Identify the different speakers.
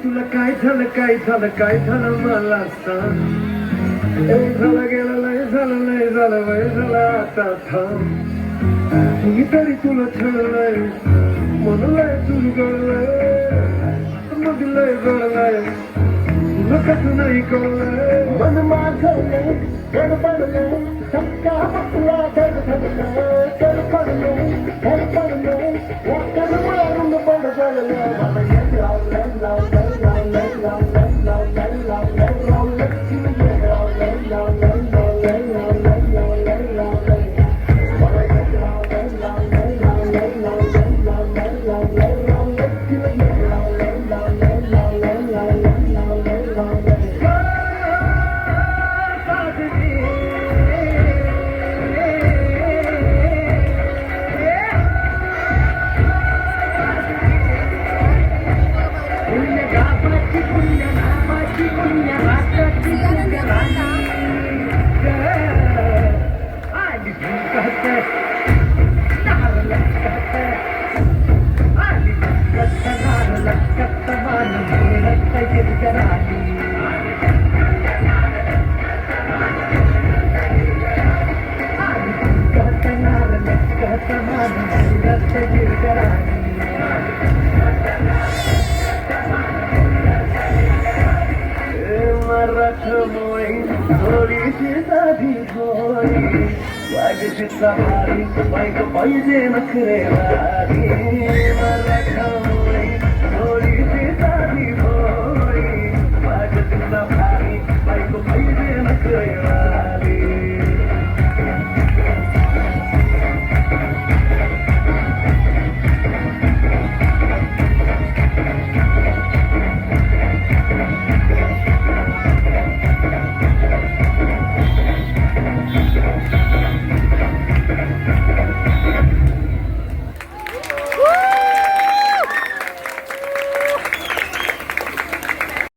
Speaker 1: तुला काय झालं काय झालं काय झालं मला सांग. झालं गेलं लय झालं लय झालं वय झालं आता थांब. मी तरी तुला छळलंय म्हणून लय चुरगळलंय मग लय गळलंय तुला कसं नाही कळलंय. मन माझं गडबडलंय धक्का बसला धडधडलंय गडबडलंय धडबडलंय वाकड मारून बडबडलंय. मला येत लावलंय लावलंय लावलंय लावलंय लावलंय लावलंय लावलंय लावलंय लावलंय लावलंय लावलंय लावलंय लावलंय. मला येत लावलंय लावलंय लावलंय लावलंय लावलंय लावलंय लावलंय लावलंय लावलंय लावलंय लावलंय लावलंय. थोडीशी साधी थोडी वागशी सहारी बाईक पाहिजे नखरे वारी.